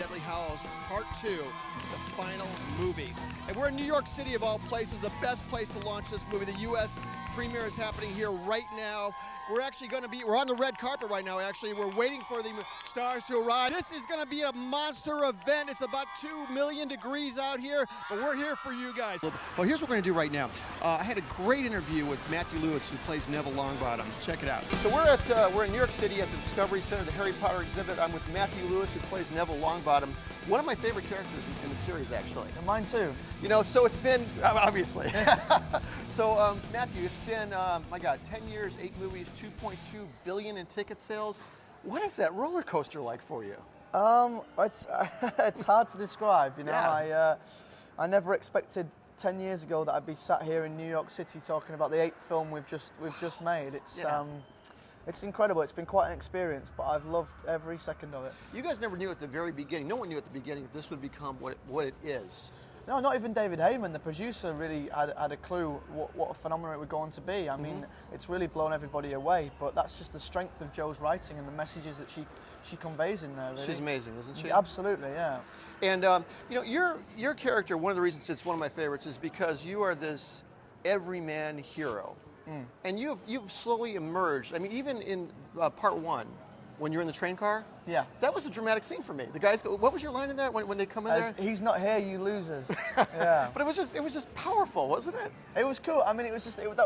Deathly Hallows Part 2, the final movie. And we're in New York City, of all places, the best place to launch this movie. The U.S. premiere is happening here right now. We're actually going to be, we're on the red carpet right now, actually. We're waiting for the stars to arrive. This is going to be a monster event. It's about 2 million degrees out here, but we're here for you guys. Well, here's what we're going to do right now. I had a great interview with Matthew Lewis, who plays Neville Longbottom. Check it out. So we're in New York City at the Discovery Center, the Harry Potter exhibit. I'm with Matthew Lewis, who plays Neville Longbottom. One of my favorite characters in the series, actually. And mine too. You know, so it's been, obviously. So, Matthew, it's been, my God, 10 years, 8 movies, 2.2 billion in ticket sales. What is that roller coaster like for you? It's hard to describe, you know. Yeah. I never expected 10 years ago that I'd be sat here in New York City talking about the 8th film we've just made. It's incredible. It's been quite an experience, but I've loved every second of it. You guys never knew at the very beginning, no one knew at the beginning that this would become what it is. No, not even David Heyman, the producer, really had a clue what a phenomenon it would go on to be. I mean, it's really blown everybody away, but that's just the strength of Jo's writing and the messages that she conveys in there, really. She's amazing, isn't she? Absolutely, yeah. And, you know, your character, one of the reasons it's one of my favorites is because you are this everyman hero. And you've slowly emerged. I mean, even in part 1, when you're in the train car, yeah, that was a dramatic scene for me. The guys go, what was your line in that when they come in there? He's not here, you losers. Yeah. But it was just powerful, wasn't it? It was cool. I mean, that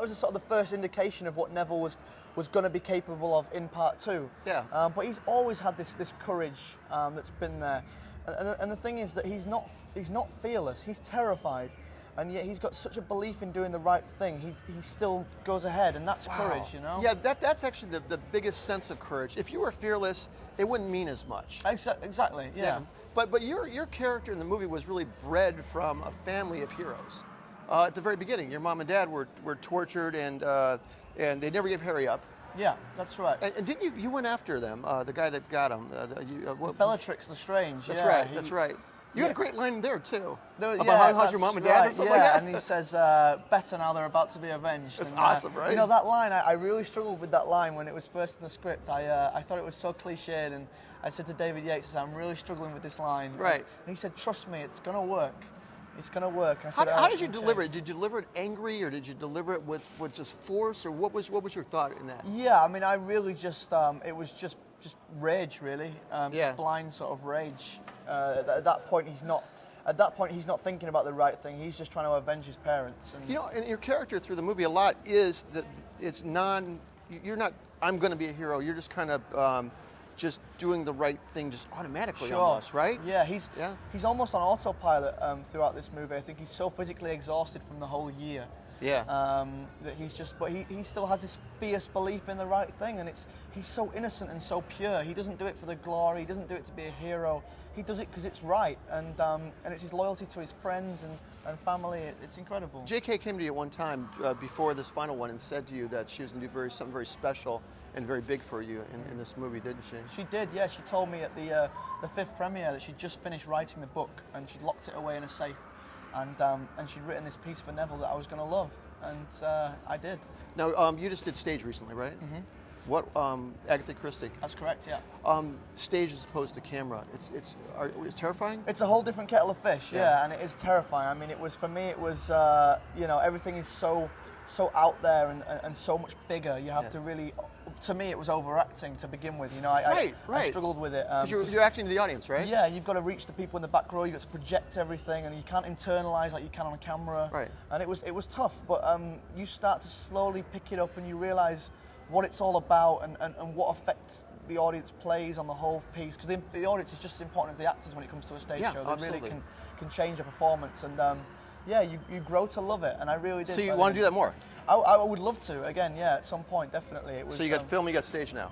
was sort of the first indication of what Neville was going to be capable of in part 2. Yeah. But he's always had this courage that's been there, and the thing is that he's not fearless. He's terrified. And yet he's got such a belief in doing the right thing. He still goes ahead, and that's courage, you know? Yeah, that's actually the biggest sense of courage. If you were fearless, it wouldn't mean as much. Exactly, yeah. But your character in the movie was really bred from a family of heroes. At the very beginning, your mom and dad were tortured, and they never gave Harry up. Yeah, that's right. And didn't you went after them, the guy that got him? Bellatrix Lestrange. That's right, that's right. You had a great line there, too. About how's your mom and dad or something like that? And he says, better now, they're about to be avenged. That's awesome, right? You know, that line, I really struggled with that line when it was first in the script. I thought it was so cliched, and I said to David Yates, I said, I'm really struggling with this line. Right. And he said, trust me, it's going to work. It's going to work. I said, how did you deliver it? Did you deliver it angry, or did you deliver it with just force, or what was your thought in that? Yeah, I mean, I really just, it was just rage, really. Just blind sort of rage. At that point, he's not thinking about the right thing. He's just trying to avenge his parents. And you know, and your character through the movie a lot is that you're not, I'm going to be a hero. You're just kind of just doing the right thing just automatically almost, right? Yeah, he's almost on autopilot throughout this movie. I think he's so physically exhausted from the whole year. Yeah. That but he still has this fierce belief in the right thing, and he's so innocent and so pure. He doesn't do it for the glory. He doesn't do it to be a hero. He does it because it's right, and it's his loyalty to his friends and family. It's incredible. J.K. came to you one time before this final one and said to you that she was going to do something very special and very big for you in this movie, didn't she? She did, yeah. She told me at the 5th premiere that she'd just finished writing the book and she'd locked it away in a safe. And she'd written this piece for Neville that I was going to love, and I did. Now, you just did stage recently, right? Mm-hmm. What, Agatha Christie? That's correct, yeah. Stage as opposed to camera, it's terrifying? It's a whole different kettle of fish, yeah, and it is terrifying. I mean, for me, you know, everything is so out there and so much bigger. You have to really, to me, it was overacting to begin with. You know, I struggled with it. Because you're acting to the audience, right? Yeah, you've got to reach the people in the back row. You've got to project everything, and you can't internalize like you can on a camera. Right. And it was tough, but you start to slowly pick it up, and you realize what it's all about and what effect the audience plays on the whole piece. Because the audience is just as important as the actors when it comes to a stage show. They absolutely. really can change a performance, and you grow to love it, and I really did. So you want to do that more? I would love to again, yeah, at some point, definitely. So you got film, you got stage now.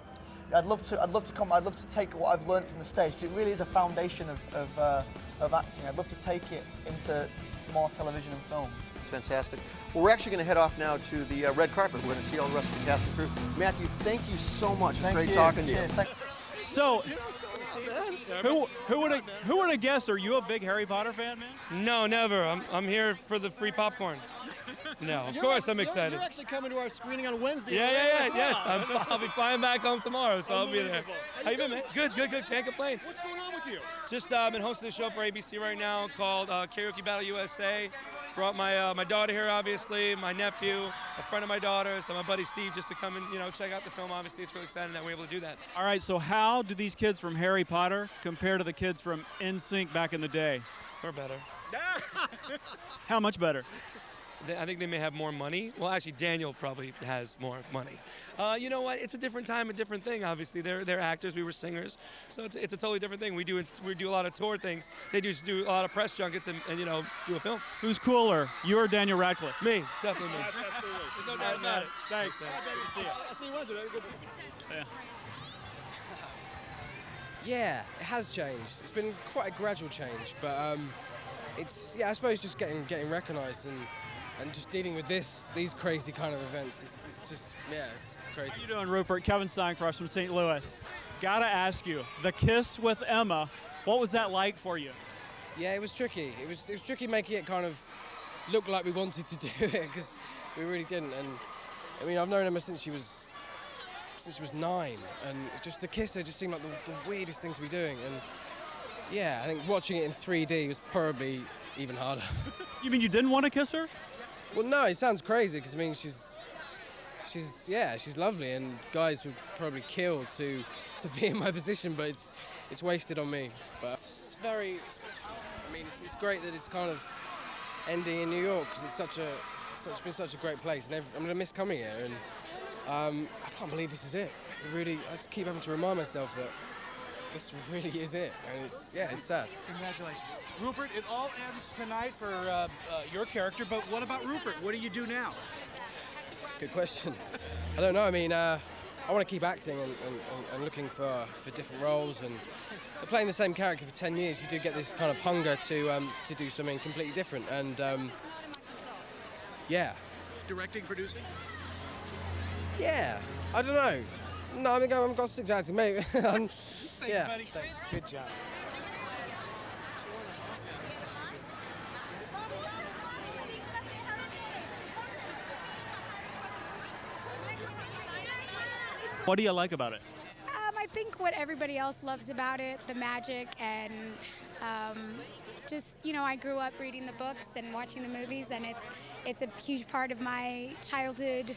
I'd love to take what I've learned from the stage. It really is a foundation of acting. I'd love to take it into more television and film. It's fantastic. Well, we're actually going to head off now to the red carpet. We're going to see all the rest of the cast and crew. Matthew, thank you so much. It's great talking to you. So, who would have guessed? Are you a big Harry Potter fan, man? No, never. I'm here for the free popcorn. No, of You're course act- I'm excited. You're actually coming to our screening on Wednesday. Yeah. Yes, I'll be flying back home tomorrow, so I'll be there. Unbelievable. How you been, man? Good. Can't complain. What's going on with you? Just been hosting a show for ABC right now called Karaoke Battle USA. Brought my daughter here, obviously, my nephew, a friend of my daughter's, and my buddy Steve, just to come and check out the film. Obviously, it's really exciting that we're able to do that. All right, so how do these kids from Harry Potter compare to the kids from NSYNC back in the day? We're better. How much better? I think they may have more money. Well, actually, Daniel probably has more money. You know what? It's a different time, a different thing. Obviously, they're actors. We were singers, so it's a totally different thing. We do a lot of tour things. They just do a lot of press junkets and do a film. Who's cooler, you or Daniel Radcliffe? Me, definitely me. Absolutely. There's no doubt about it. Thanks. I'll see you Wednesday. Man. Good to see you. Yeah. Yeah, it has changed. It's been quite a gradual change, but it's I suppose just getting recognised and just dealing with these crazy kind of events. It's just it's crazy. How you doing, Rupert? Kevin Steinfrost from St. Louis. Gotta ask you, the kiss with Emma, what was that like for you? Yeah, it was tricky. It was tricky making it kind of look like we wanted to do it because we really didn't. And I mean, I've known Emma since she was 9, and just to kiss her just seemed like the weirdest thing to be doing. And yeah, I think watching it in 3D was probably even harder. You mean you didn't want to kiss her? Well, no, it sounds crazy because I mean she's lovely, and guys would probably kill to be in my position, but it's wasted on me. But it's very, I mean, it's great that it's kind of ending in New York because it's been such a great place, and I'm gonna miss coming here. And I can't believe this is it. I just keep having to remind myself that this really is it, and it's sad. Congratulations. Rupert, it all ends tonight for your character, but what about Rupert? What do you do now? Good question. I don't know. I mean, I want to keep acting and looking for different roles, and playing the same character for 10 years, you do get this kind of hunger to do something completely different. And Directing, producing? Yeah, I don't know. No, I mean, I'm got six acting, mate. Thank you, buddy. Good job. What do you like about it? I think what everybody else loves about it, the magic, and just, I grew up reading the books and watching the movies, and it's a huge part of my childhood,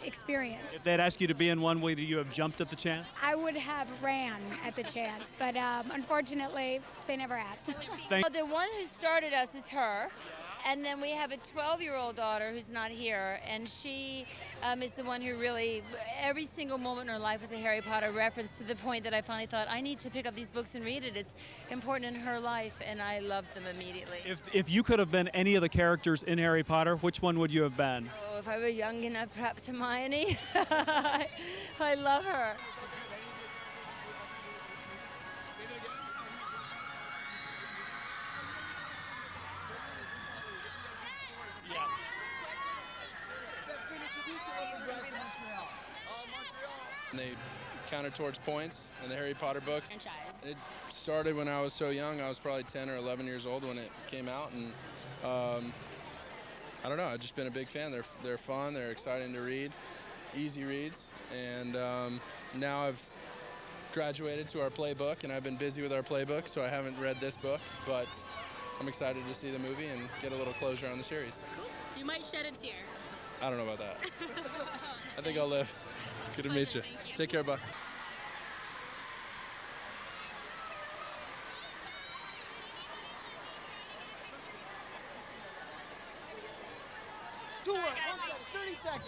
experience. If they'd asked you to be in one, would you have jumped at the chance? I would have ran at the chance, but unfortunately, they never asked. Thank Well, the one who started us is her. And then we have a 12-year-old daughter who's not here, and she is the one who really, every single moment in her life was a Harry Potter reference, to the point that I finally thought, I need to pick up these books and read it. It's important in her life, and I loved them immediately. If you could have been any of the characters in Harry Potter, which one would you have been? Oh, if I were young enough, perhaps Hermione. I love her. They counted towards points in the Harry Potter books. It started when I was so young. I was probably 10 or 11 years old when it came out, and I don't know. I've just been a big fan. They're fun. They're exciting to read, easy reads, and now I've graduated to our playbook, and I've been busy with our playbook, so I haven't read this book, but I'm excited to see the movie and get a little closure on the series. You might shed a tear. I don't know about that. I think I'll live. Good to meet you. Thank you. Take care, bye. Tour, 30 seconds.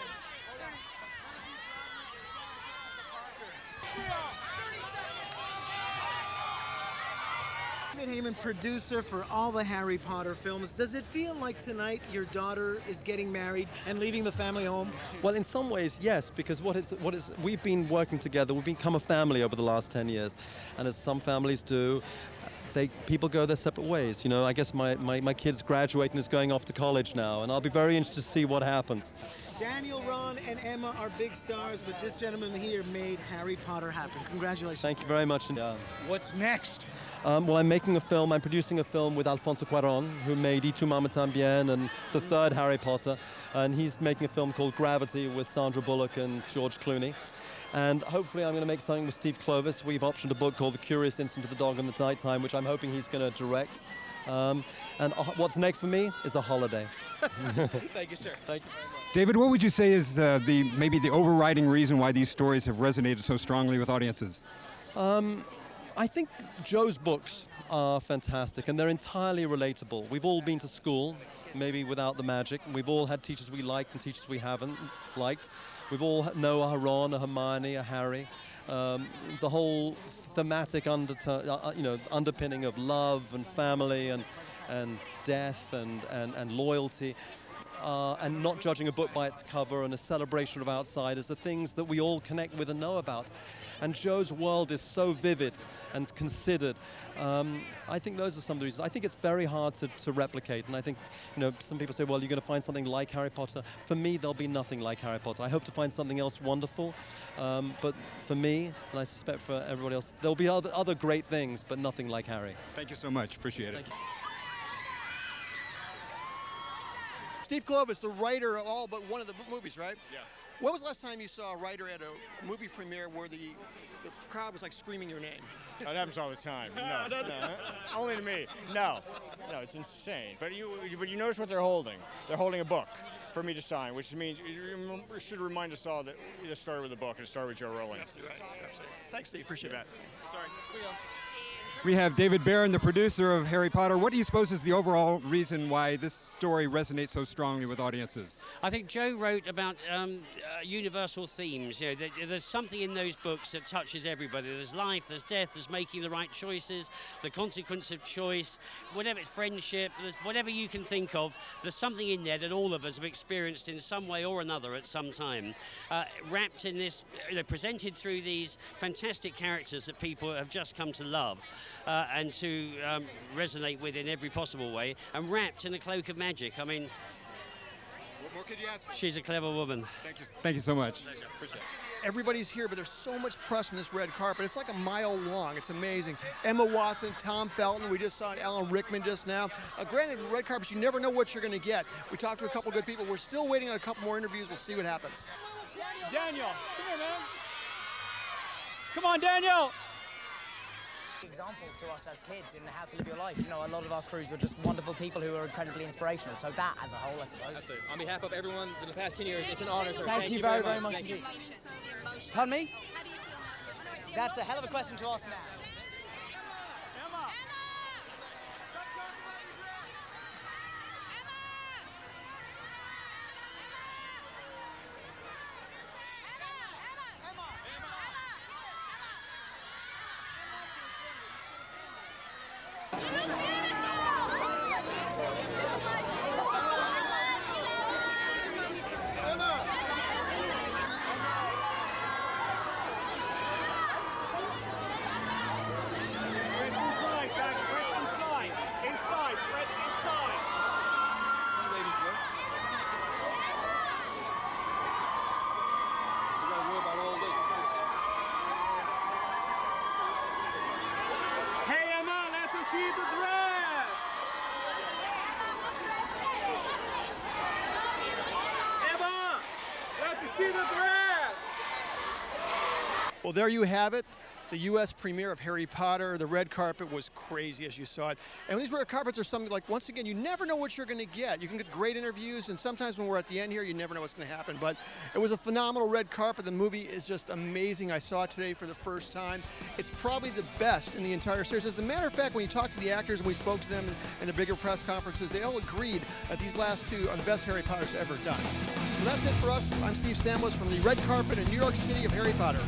David Heyman, producer for all the Harry Potter films. Does it feel like tonight your daughter is getting married and leaving the family home? Well, in some ways, yes, because we've been working together. We've become a family over the last 10 years, and as some families do, people go their separate ways. I guess my kid's graduating, is going off to college now, and I'll be very interested to see what happens. Daniel, Ron, and Emma are big stars, but this gentleman here made Harry Potter happen. Congratulations. Thank you very much. What's next? Well, I'm making a film. I'm producing a film with Alfonso Cuarón, who made Y tu mamá también and the third Harry Potter. And he's making a film called Gravity with Sandra Bullock and George Clooney. And hopefully I'm going to make something with Steve Kloves. We've optioned a book called The Curious Instinct of the Dog in the Nighttime, which I'm hoping he's going to direct. And what's next for me is a holiday. Thank you, sir. Thank you. David, what would you say is maybe the overriding reason why these stories have resonated so strongly with audiences? I think Joe's books are fantastic, and they're entirely relatable. We've all been to school, maybe without the magic. We've all had teachers we liked and teachers we haven't liked. We've all know a Ron, a Hermione, a Harry. The whole thematic underpinning of love and family and death and loyalty. And not judging a book by its cover and a celebration of outsiders are things that we all connect with and know about. And Joe's world is so vivid and considered. I think those are some of the reasons. I think it's very hard to replicate. And I think, some people say, well, you're going to find something like Harry Potter. For me, there'll be nothing like Harry Potter. I hope to find something else wonderful. But for me, and I suspect for everybody else, there'll be other great things, but nothing like Harry. Thank you so much. Appreciate it. Steve Kloves, the writer of all but one of the movies, right? Yeah. When was the last time you saw a writer at a movie premiere where the crowd was like screaming your name? That happens all the time. No, only to me. No, it's insane. But you notice what they're holding. They're holding a book for me to sign, which means it should remind us all that it started with a book and it started with Joe Rowling. Absolutely right. Absolutely. Thanks, Steve. Appreciate that. Sorry. We have David Barron, the producer of Harry Potter. What do you suppose is the overall reason why this story resonates so strongly with audiences? I think Joe wrote about universal themes. There's something in those books that touches everybody. There's life, there's death, there's making the right choices, the consequence of choice, whatever it's friendship, whatever you can think of. There's something in there that all of us have experienced in some way or another at some time. Wrapped in this, presented through these fantastic characters that people have just come to love. And to resonate with in every possible way, and wrapped in a cloak of magic. I mean, what more could you ask for? She's a clever woman. Thank you so much. Pleasure. Appreciate it. Everybody's here, but there's so much press on this red carpet. It's like a mile long. It's amazing. Emma Watson, Tom Felton. We just saw Alan Rickman just now. Granted, red carpets, you never know what you're going to get. We talked to a couple good people. We're still waiting on a couple more interviews. We'll see what happens. Daniel, come here, man. Come on, Daniel. Examples to us as kids in How to Live Your Life. A lot of our crews were just wonderful people who were incredibly inspirational. So that, as a whole, I suppose. Absolutely. On behalf of everyone for the past 10 years, it's an honor, sir. Thank you very, very much indeed. Pardon me? That's a hell of a question to ask now. Well, there you have it. The U.S. premiere of Harry Potter. The red carpet was crazy as you saw it. And these red carpets are something like, once again, you never know what you're going to get. You can get great interviews, and sometimes when we're at the end here, you never know what's going to happen. But it was a phenomenal red carpet. The movie is just amazing. I saw it today for the first time. It's probably the best in the entire series. As a matter of fact, when you talk to the actors and we spoke to them in the bigger press conferences, they all agreed that these last two are the best Harry Potter's ever done. So that's it for us. I'm Steve Samlis from the red carpet in New York City of Harry Potter.